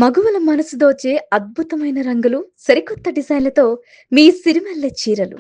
మగువల మనసు దోచే అద్భుతమైన రంగులు, సరికొత్త డిజైన్లతో మీ సిరిమల్లె చీరలు.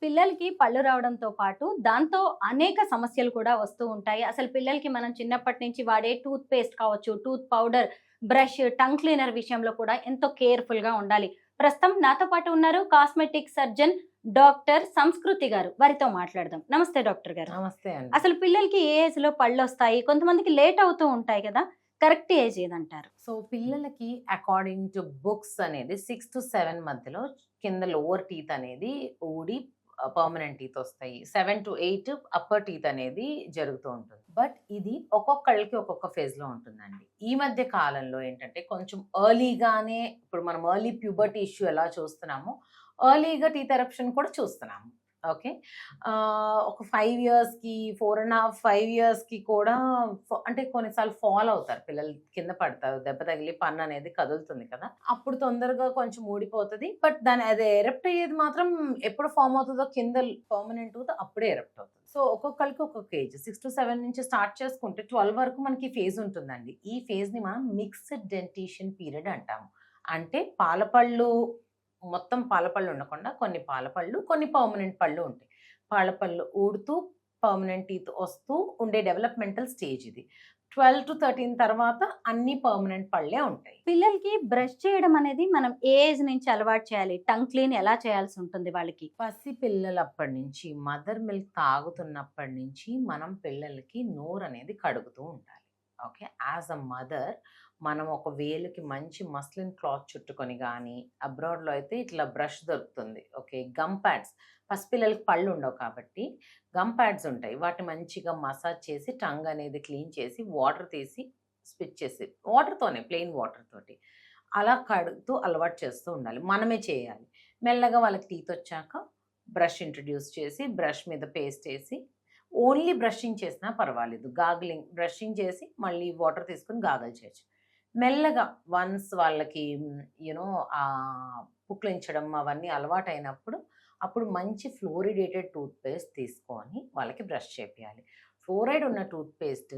పిల్లలకి పళ్ళు రావడంతో పాటు దాంతో అనేక సమస్యలు కూడా వస్తూ ఉంటాయి. అసలు పిల్లలకి మనం చిన్నప్పటి నుంచి వాడే టూత్ పేస్ట్ కావచ్చు, tooth powder, brush, tongue cleaner విషయంలో కూడా ఎంతో కేర్‌ఫుల్‌గా ఉండాలి. ప్రస్తుతం నాతో పాటు ఉన్నారు కాస్మెటిక్ సర్జన్ డాక్టర్ సంస్కృతి గారు. వారితో మాట్లాడదాం. నమస్తే డాక్టర్ గారు. నమస్తే అండి. అసలు పిల్లలకి ఏ ఏజ్‌లో పళ్ళొస్తాయి? కొంతమందికి లేట్ అవుతూ ఉంటాయి కదా! కరెక్ట్ ఏజ్ ఏదంటారు? సో పిల్లలకి అకార్డింగ్ టు బుక్స్ అనేది 6-7 మధ్యలో కింద లోవర్ టీత్ అనేది ఊడి పర్మనెంట్ టీత్ వస్తాయి. 7-8 అప్పర్ టీత్ అనేది జరుగుతూ ఉంటుంది. బట్ ఇది ఒక్కొక్కళ్ళకి ఒక్కొక్క ఫేజ్ లో ఉంటుందండి. ఈ మధ్య కాలంలో ఏంటంటే కొంచెం ఎర్లీగానే, ఇప్పుడు మనం ఎర్లీ ప్యూబర్టీ ఇష్యూ ఎలా చూస్తున్నామో ఎర్లీగా టీత్ ఎరప్షన్ కూడా చూస్తున్నాము. ఓకే. ఒక 5 ఇయర్స్కి 4.5 5 ఇయర్స్కి కూడా అంటే కొన్నిసార్లు ఫాల్ అవుతారు పిల్లలు, కింద పడతారు, దెబ్బ తగిలి పన్ను అనేది కదులుతుంది కదా, అప్పుడు తొందరగా కొంచెం ఊడిపోతుంది. బట్ దాని అది ఎరప్ట్ అయ్యేది మాత్రం ఎప్పుడు ఫామ్ అవుతుందో కింద పర్మనెంట్ అప్పుడే ఎరప్ట్ అవుతుంది. సో ఒక్కొక్కరికి ఒక్కొక్క ఏజ్ 6-7 నుంచి స్టార్ట్ చేసుకుంటే 12 వరకు మనకి ఫేజ్ ఉంటుందండి. ఈ ఫేజ్ ని మనం మిక్స్డ్ డెంటిషన్ పీరియడ్ అంటాము. అంటే పాలపళ్ళు మొత్తం పాలపళ్ళు ఉండకుండా కొన్ని పాలపళ్ళు, కొన్ని పర్మనెంట్ పళ్ళు ఉంటాయి. పాలపళ్ళు ఊడుతూ పర్మనెంట్ టీత్ వస్తూ ఉండే డెవలప్మెంటల్ స్టేజ్ ఇది. 12-13 తర్వాత అన్ని పర్మనెంట్ పళ్ళే ఉంటాయి. పిల్లలకి బ్రష్ చేయడం అనేది మనం ఏ ఏజ్ నుంచి అలవాటు చేయాలి? టంగ్ క్లీన్ ఎలా చేయాల్సి ఉంటుంది వాళ్ళకి? పసి పిల్లలప్పటి నుంచి, మదర్ మిల్క్ తాగుతున్నప్పటి నుంచి మనం పిల్లలకి నోరు అనేది కడుగుతూ ఉండాలి. ఓకే. యాజ్ అ మదర్ మనం ఒక వేలుకి మంచి మస్లిన్ క్లాత్ చుట్టుకొని కానీ, అబ్రాడ్లో అయితే ఇట్లా బ్రష్ దొరుకుతుంది. ఓకే. గమ్ ప్యాడ్స్, పసిపిల్లలకి పళ్ళు ఉండవు కాబట్టి గమ్ ప్యాడ్స్ ఉంటాయి. వాటిని మంచిగా మసాజ్ చేసి టంగ్ అనేది క్లీన్ చేసి వాటర్ తీసి స్పిచ్ చేసి, వాటర్తోనే ప్లెయిన్ వాటర్ తోటి అలా కడుగుతూ అలవాటు చేస్తూ ఉండాలి. మనమే చేయాలి. మెల్లగా వాళ్ళకి టీత్ వచ్చాక బ్రష్ ఇంట్రడ్యూస్ చేసి బ్రష్ మీద పేస్ట్ వేసి ఓన్లీ బ్రషింగ్ చేసినా పర్వాలేదు. గాగ్లింగ్, బ్రషింగ్ చేసి మళ్ళీ వాటర్ తీసుకుని గాగల్ చేయొచ్చు. మెల్లగా వన్స్ వాళ్ళకి యూనో పుక్లించడం అవన్నీ అలవాటైనప్పుడు అప్పుడు మంచి ఫ్లోరిడేటెడ్ టూత్ పేస్ట్ తీసుకొని వాళ్ళకి బ్రష్ చేపియాలి. ఫ్లోరైడ్ ఉన్న టూత్ పేస్ట్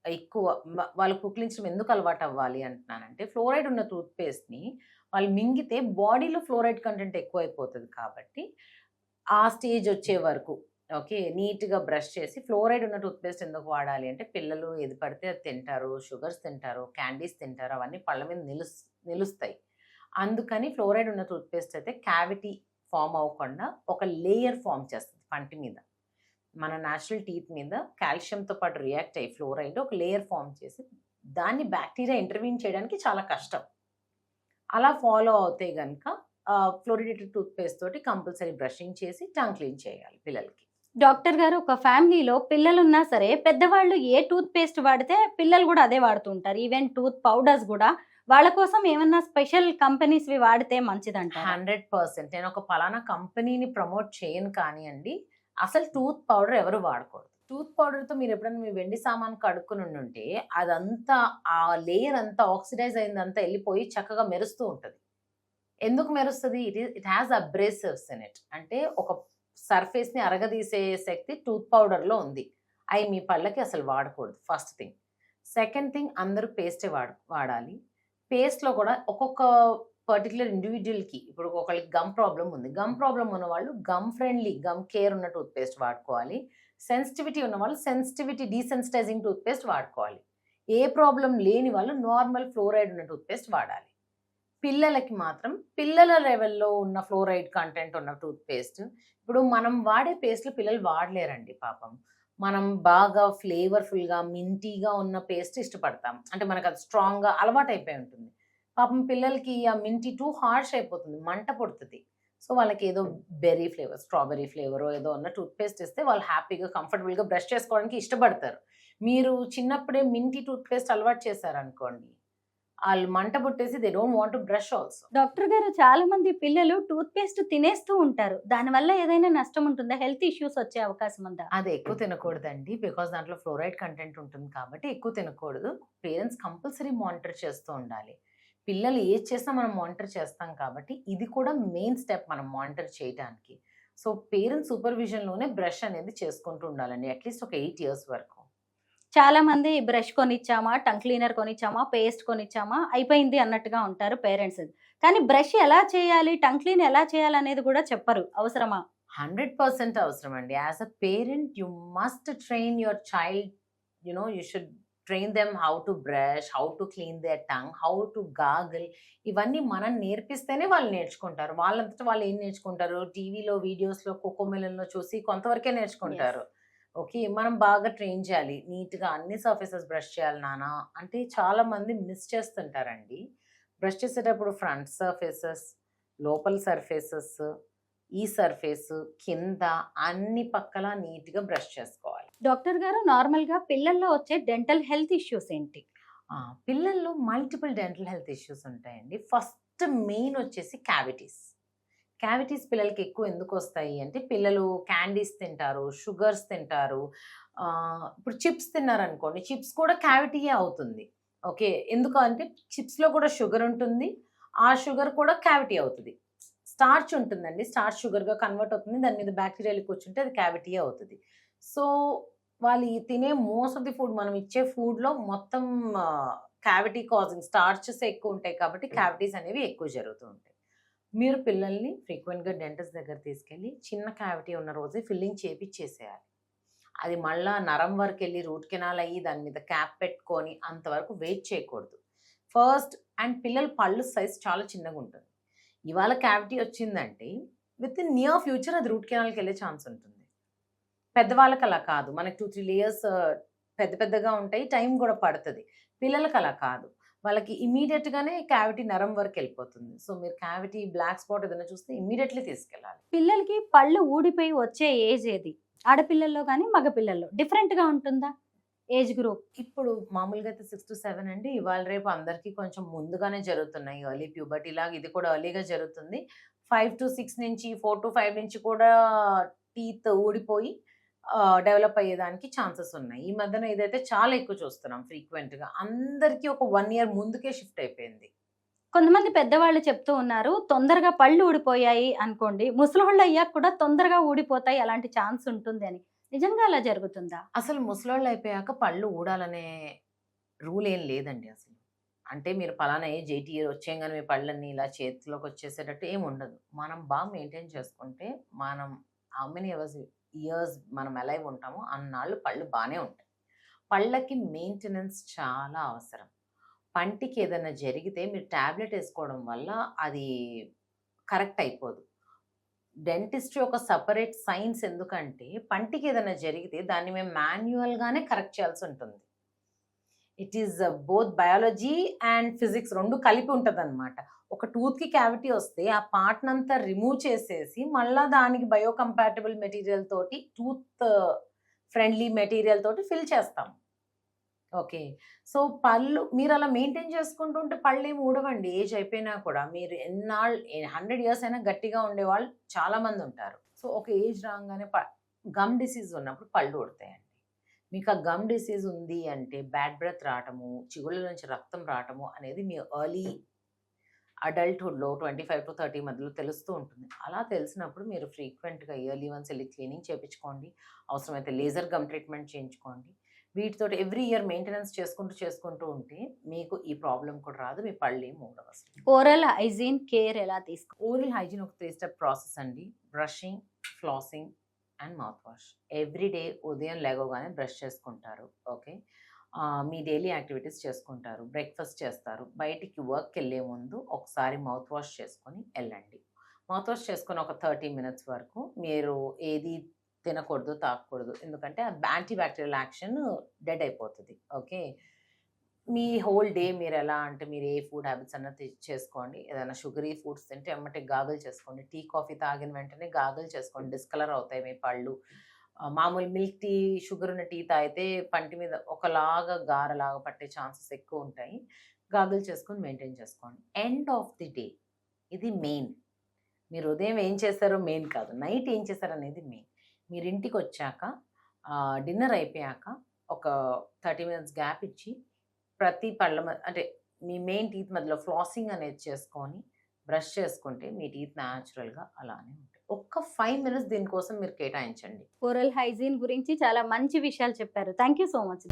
ఎక్కువ వాళ్ళు పుక్లించడం ఎందుకు అలవాటు అవ్వాలి అంటున్నానంటే, ఫ్లోరైడ్ ఉన్న టూత్ పేస్ట్ని వాళ్ళు మింగితే బాడీలో ఫ్లోరైడ్ కంటెంట్ ఎక్కువైపోతుంది కాబట్టి ఆ స్టేజ్ వచ్చే వరకు ఓకే నీట్గా బ్రష్ చేసి, ఫ్లోరైడ్ ఉన్న టూత్పేస్ట్ ఎందుకు వాడాలి అంటే పిల్లలు ఏది పడితే అది తింటారు, షుగర్స్ తింటారు, క్యాండీస్ తింటారు, అవన్నీ పళ్ళ మీద నిలుస్తాయి. అందుకని ఫ్లోరైడ్ ఉన్న టూత్పేస్ట్ అయితే క్యావిటీ ఫామ్ అవ్వకుండా ఒక లేయర్ ఫామ్ చేస్తుంది పంటి మీద. మన న్యాచురల్ టీత్ మీద కాల్షియంతో పాటు రియాక్ట్ అయ్యి ఫ్లోరైడ్ ఒక లేయర్ ఫామ్ చేసి దాన్ని బ్యాక్టీరియా ఇంటర్వ్యూన్ చేయడానికి చాలా కష్టం. అలా ఫాలో అవుతే కనుక ఫ్లోరిడేటెడ్ టూత్పేస్ట్ తోటి కంపల్సరీ బ్రషింగ్ చేసి టంగ్ క్లీన్ చేయాలి పిల్లలకి. డాక్టర్ గారు, ఒక ఫ్యామిలీలో పిల్లలున్నా సరే పెద్దవాళ్ళు ఏ టూత్ పేస్ట్ వాడితే పిల్లలు కూడా అదే వాడుతూ ఉంటారు. ఈవెన్ టూత్ పౌడర్స్ కూడా వాళ్ళ కోసం ఏమన్నా స్పెషల్ కంపెనీస్ వాడితే మంచిదంటారా? 100%. నేను ఒక పలానా కంపెనీని ప్రమోట్ చేయను కానివ్వండి, అసలు టూత్ పౌడర్ ఎవరు వాడకూడదు. టూత్ పౌడర్తో మీరు ఎప్పుడైనా మీ వెండి సామాన్ కడుక్కుని ఉంటే అదంతా ఆ లేయర్ అంతా ఆక్సిడైజ్ అయిందంతా వెళ్ళిపోయి చక్కగా మెరుస్తూ ఉంటుంది. ఎందుకు మెరుస్తుంది? It has abrasives in it. అంటే ఒక సర్ఫేస్ని అరగదీసే శక్తి టూత్ పౌడర్లో ఉంది. అవి మీ పళ్ళకి అసలు వాడకూడదు. First thing. సెకండ్ థింగ్, అందరూ పేస్టే వాడాలి. పేస్ట్లో కూడా ఒక్కొక్క పర్టికులర్ ఇండివిజువల్కి, ఇప్పుడు ఒకళ్ళకి గమ్ ప్రాబ్లం ఉంది, గమ్ ప్రాబ్లం ఉన్న వాళ్ళు గమ్ ఫ్రెండ్లీ, గమ్ కేర్ ఉన్న టూత్ పేస్ట్ వాడుకోవాలి. సెన్సిటివిటీ ఉన్న వాళ్ళు సెన్సిటివిటీ డీసెన్సిటైజింగ్ టూత్ పేస్ట్ వాడుకోవాలి. ఏ ప్రాబ్లం లేని వాళ్ళు నార్మల్ ఫ్లోరైడ్ ఉన్న టూత్ పేస్ట్ వాడాలి. పిల్లలకి మాత్రం పిల్లల లెవెల్లో ఉన్న ఫ్లోరైడ్ కంటెంట్ ఉన్న టూత్ పేస్ట్, ఇప్పుడు మనం వాడే పేస్ట్లు పిల్లలు వాడలేరండి పాపం. మనం బాగా ఫ్లేవర్ఫుల్గా మింటీగా ఉన్న పేస్ట్ ఇష్టపడతాం, అంటే మనకు అది స్ట్రాంగ్గా అలవాటు అయిపోయి ఉంటుంది. పాపం పిల్లలకి ఆ మింటీ టూ హార్ష్ అయిపోతుంది, మంట పుడుతుంది. సో వాళ్ళకి ఏదో బెర్రీ ఫ్లేవర్, స్ట్రాబెర్రీ ఫ్లేవర్ ఏదో ఉన్న టూత్ పేస్ట్ ఇస్తే వాళ్ళు హ్యాపీగా కంఫర్టబుల్గా బ్రష్ చేసుకోవడానికి ఇష్టపడతారు. మీరు చిన్నప్పుడే మింటీ టూత్ పేస్ట్ అలవాటు చేశారనుకోండి, వాళ్ళు మంట పుట్టేసి they don't want to brush also. Doctor గారు, చాలా మంది పిల్లలు టూత్ పేస్ట్ తినేస్తూ ఉంటారు. దానివల్ల ఏదైనా నష్టం ఉంటుందా? హెల్త్ ఇష్యూస్ వచ్చే అవకాశం ఉందా? అది ఎక్కువ తినకూడదండి, బికాస్ దాంట్లో ఫ్లోరైడ్ కంటెంట్ ఉంటుంది కాబట్టి ఎక్కువ తినకూడదు. పేరెంట్స్ కంపల్సరీ మానిటర్ చేస్తూ ఉండాలి. పిల్లలు ఏది చేసినా మనం మానిటర్ చేస్తాం కాబట్టి ఇది కూడా మెయిన్ స్టెప్ మనం మానిటర్ చేయడానికి. సో పేరెంట్స్ సూపర్విజన్లోనే బ్రష్ అనేది చేసుకుంటూ ఉండాలండి, అట్లీస్ట్ ఒక 8 years వరకు. చాలా మంది బ్రష్ కొనిచ్చామా, టంగ్ క్లీనర్ కొనిచ్చామా, పేస్ట్ కొనిచ్చామా అయిపోయింది అన్నట్టుగా ఉంటారు పేరెంట్స్. కానీ బ్రష్ ఎలా చేయాలి, టంగ్ క్లీన్ ఎలా చేయాలనేది కూడా చెప్పరు. అవసరమా? 100% అవసరం అండి. As a parent you must train your child. You should train them how to brush, how to clean there tongue, how to gargle. ఇవన్నీ మనం నేర్పిస్తేనే వాళ్ళు నేర్చుకుంటారు. వాళ్ళంతట వాళ్ళు ఏం నేర్చుకుంటారు? టీవీలో, వీడియోస్‌లో, కోకోమెలన్‌లో చూసి కొంతవరకే యెస్. నేర్చుకుంటారు. ఓకే. మనం బాగా ట్రైన్ చేయాలి. నీట్‌గా అన్ని సర్ఫేసెస్ బ్రష్ చేయాలి నాన్న అంటే చాలా మంది మిస్ చేస్తుంటారండి. బ్రష్ చేసేటప్పుడు ఫ్రంట్ సర్ఫేసెస్, లోపల సర్ఫేసెస్, ఈ సర్ఫేస్, కింద అన్ని పక్కల నీట్‌గా బ్రష్ చేసుకోవాలి. డాక్టర్ గారు నార్మల్‌గా పిల్లల్లో వచ్చే డెంటల్ హెల్త్ ఇష్యూస్ ఏంటి? పిల్లల్లో మల్టిపుల్ డెంటల్ హెల్త్ ఇష్యూస్ ఉంటాయండి. ఫస్ట్ మెయిన్ వచ్చేసి క్యావిటీస్. క్యావిటీస్ పిల్లలకి ఎక్కువ ఎందుకు వస్తాయి అంటే పిల్లలు క్యాండీస్ తింటారు, షుగర్స్ తింటారు. ఇప్పుడు చిప్స్ తిన్నారనుకోండి, చిప్స్ కూడా క్యావిటీయే అవుతుంది. ఓకే. ఎందుకు అంటే చిప్స్‌లో కూడా షుగర్ ఉంటుంది. ఆ షుగర్ కూడా క్యావిటీ అవుతది. స్టార్చ్ ఉంటుందండి. స్టార్చ్ షుగర్‌గా కన్వర్ట్ అవుతుంది. దాని మీద బ్యాక్టీరియాలు కూర్చుంటే అది క్యావిటీయే అవుతది. సో, వాళ్ళు ఈ తినే మోస్ట్ ఆఫ్ ది ఫుడ్ మనం ఇచ్చే ఫుడ్‌లో మొత్తం క్యావిటీ కాజింగ్ స్టార్చెస్ ఎక్కువ ఉంటాయి కాబట్టి క్యావిటీస్ అనేవి ఎక్కువ జరుగుతూ ఉంటాయి. మీరు పిల్లల్ని ఫ్రీక్వెంట్‌గా డెంటిస్ట్ దగ్గర తీసుకెళ్ళి చిన్న క్యావిటీ ఉన్న రోజే ఫిల్లింగ్ చేపిచ్చేసేయాలి. అది మళ్ళా నరం వరకెళ్ళి రూట్ కెనాల్ అయ్యి దాని మీద క్యాప్ పెట్టుకొని అంతవరకు వెయిట్ చేయకూడదు. ఫస్ట్ అండ్ పిల్లల పళ్ళు సైజ్ చాలా చిన్నగుంటుంది. ఇవాళ క్యావిటీ వచ్చిందంటే వితిన్ నియర్ ఫ్యూచర్ అది రూట్ కెనాల్‌కి వెళ్ళే ఛాన్స్ ఉంటుంది. పెద్దవాళ్ళకి అలా కాదు. మనకి 2, 3 లేయర్స్ పెద్ద పెద్దగా ఉంటాయి. టైం కూడా పడతది. పిల్లలకి అలా కాదు. వాళ్ళకి ఇమ్మీడియేట్‌గానే క్యావిటీ నరం వరకు వెళ్ళిపోతుంది. సో, మీరు క్యావిటీ, బ్లాక్ స్పాట్ ఏదైనా చూస్తే ఇమ్మీడియేట్‌లీ తీసుకెళ్ళాలి. పిల్లలకి పళ్ళు ఊడిపోయి వచ్చే ఏజ్ ఏది? ఆడపిల్లల్లో గాని, మగ పిల్లల్లో డిఫరెంట్‌గా ఉంటుందా ఏజ్ గ్రూప్? ఇప్పుడు మామూలుగా అయితే 6-7 అండి. ఇవాళ రేపు అందరికీ కొంచెం ముందుగానే జరుగుతున్నాయి. ఎర్లీ ప్యూబర్టీ లాగా ఇది కూడా ఎర్లీగా జరుగుతుంది. 5-6 నుంచి, 4-5 నుంచి కూడా టీత్ ఊడిపోయి డెవలప్ అయ్యేదానికి ఛాన్సెస్ ఉన్నాయి. ఈ మధ్యన ఇదైతే చాలా ఎక్కువ చూస్తున్నాం ఫ్రీక్వెంట్‌గా. అందరికీ ఒక 1 ఇయర్ ముందుకే షిఫ్ట్ అయిపోయింది. కొంతమంది పెద్దవాళ్ళు చెప్తూ ఉన్నారు, తొందరగా పళ్ళు ఊడిపోయాయి అనుకోండి, ముసలోళ్ళు అయ్యాక కూడా తొందరగా ఊడిపోతాయి అలాంటి ఛాన్స్ ఉంటుంది అని. నిజంగా అలా జరుగుతుందా? అసలు ముసలోళ్ళు అయిపోయాక పళ్ళు ఊడాలనే రూల్ ఏం లేదండి అసలు. అంటే మీరు పలానా ఏజ్ 80 ఇయర్ వచ్చేయంగానే మీ పళ్ళన్నీ ఇలా చేతిలోకి వచ్చేసేటట్టు ఏమి ఉండదు. మనం బాగా మెయింటైన్ చేసుకుంటే మనం హౌ మెనీ ఇయర్స్ మనం అలైవ్ ఉంటామో అన్నాళ్ళు పళ్ళు బానే ఉంటాయి. పళ్ళకి మెయింటెనెన్స్ చాలా అవసరం. పంటికి ఏదైనా జరిగితే మీరు టాబ్లెట్ ఏసుకోవడం వల్ల అది కరెక్ట్ అయిపోదు. డెంటిస్ట్రీ ఒక సెపరేట్ సైన్స్ ఎందుకంటే పంటికి ఏదైనా జరిగితే దాన్ని మేము మాన్యువల్‌గానే కరెక్ట్ చేయాల్సి ఉంటుంది. It is both biology and physics 2 కలిపి ఉంటదనమాట. ఒక టూత్‌కి క్యావిటీ వస్తే ఆ పార్ట్‌నంతా రిమూవ్ చేసేసి మళ్ళా దానికి బయో కంపాటిబుల్ మెటీరియల్ తోటి టూత్ ఫ్రెండ్లీ మెటీరియల్ తోటి ఫిల్ చేస్తాం. ఓకే. సో, పళ్ళు మీరలా మెయింటైన్ చేసుకుంటూ ఉంటే పళ్ళేమి ఊడవండి ఏజ్ అయిపోయినా కూడా. మీరు 100 ఇయర్స్ అయినా గట్టిగా ఉండేవాళ్ళు చాలామందుంటారు. సో, ఒక ఏజ్ రాంగానే గమ్ డిసీజ్ ఉన్నప్పుడు పళ్ళు ఊడతాయండి. మీకు ఆ గమ్ డిసీజ్ ఉంది అంటే బ్యాడ్ బ్రెత్ రావటము, చిగుళ్ళ నుంచి రక్తం రావటము అనేది మీ ఎర్లీ అడల్ట్‌హుడ్‌లో 25-30 మధ్యలో తెలుస్తూ ఉంటుంది. అలా తెలిసినప్పుడు మీరు ఫ్రీక్వెంట్‌గా ఇయర్లీ వన్స్ ఎళ్లి క్లీనింగ్ చేపించుకోండి. అవసరమైతే లేజర్ గమ్ ట్రీట్మెంట్ చేయించుకోండి. వీటితోటి ఎవ్రీ ఇయర్ మెయింటెనెన్స్ చేసుకుంటూ ఉంటే మీకు ఈ ప్రాబ్లమ్ కూడా రాదు. మీ పళ్ళేమి ఊడవసలు. ఓరల్ హైజీన్ కేర్ ఎలా తీసుకో? ఓరల్ హైజీన్ ఒక 3 స్టెప్ ప్రాసెస్ అండి. Brushing, flossing and mouth wash. Every day ఉదయం లెగవగానే బ్రష్ చేసుకుంటారు. ఓకే. మీ డైలీ యాక్టివిటీస్ చేసుకుంటారు. బ్రేక్‌ఫాస్ట్ చేస్తారు. బయటికి వర్క్‌కెళ్ళే ముందు ఒకసారి మౌత్ వాష్ చేసుకొని ఎళ్ళండి. మౌత్ వాష్ చేసుకొని ఒక 30 మినిట్స్ వరకు మీరు ఏది తినకూడదు, తాగకూడదు. ఎందుకంటే ఆ యాంటీ బ్యాక్టీరియల్ యాక్షన్ డెడ్ అయిపోతది. ఓకే. మీ హోల్ డే మీరెలా అంటే మీరు ఏ ఫుడ్ హ్యాబిట్స్ అన్నా చేసుకోండి. ఏదైనా షుగరీ ఫుడ్స్ తింటే ఎమ్మటే గార్గిల్ చేసుకోండి. టీ, కాఫీ తాగిన వెంటనే గార్గిల్ చేసుకోండి. డిస్కలర్ అవుతాయి మీ పళ్ళు. మామూలు మిల్క్ టీ, షుగర్ ఉన్న టీ తాగితే పంటి మీద ఒకలాగా గారలాగా పట్టే ఛాన్సెస్ ఎక్కువుంటాయి. గార్గిల్ చేసుకొని మెయింటైన్ చేసుకోండి. ఎండ్ ఆఫ్ ది డే ఇది మెయిన్. మీరు ఉదయం ఏం చేశారో మెయిన్ కాదు. నైట్ ఏం చేశారనేది మెయిన్. మీరింటికొచ్చాక డిన్నర్ అయిపోయాక ఒక 30 మినిట్స్ గ్యాప్ ఇచ్చి ప్రతి పళ్ళ అంటే మీ మెయిన్ టీత్ మధ్యలో ఫ్లాసింగ్ అనేది చేసుకొని బ్రష్ చేసుకుంటే మీ టీత్ న్యాచురల్‌గా అలానే ఉంటాయి. ఒక్క 5 మినిట్స్ దీనికోసం మీరు కేటాయించండి. ఓరల్ హైజీన్ గురించి చాలా మంచి విషయాలు చెప్పారు. Thank you so much.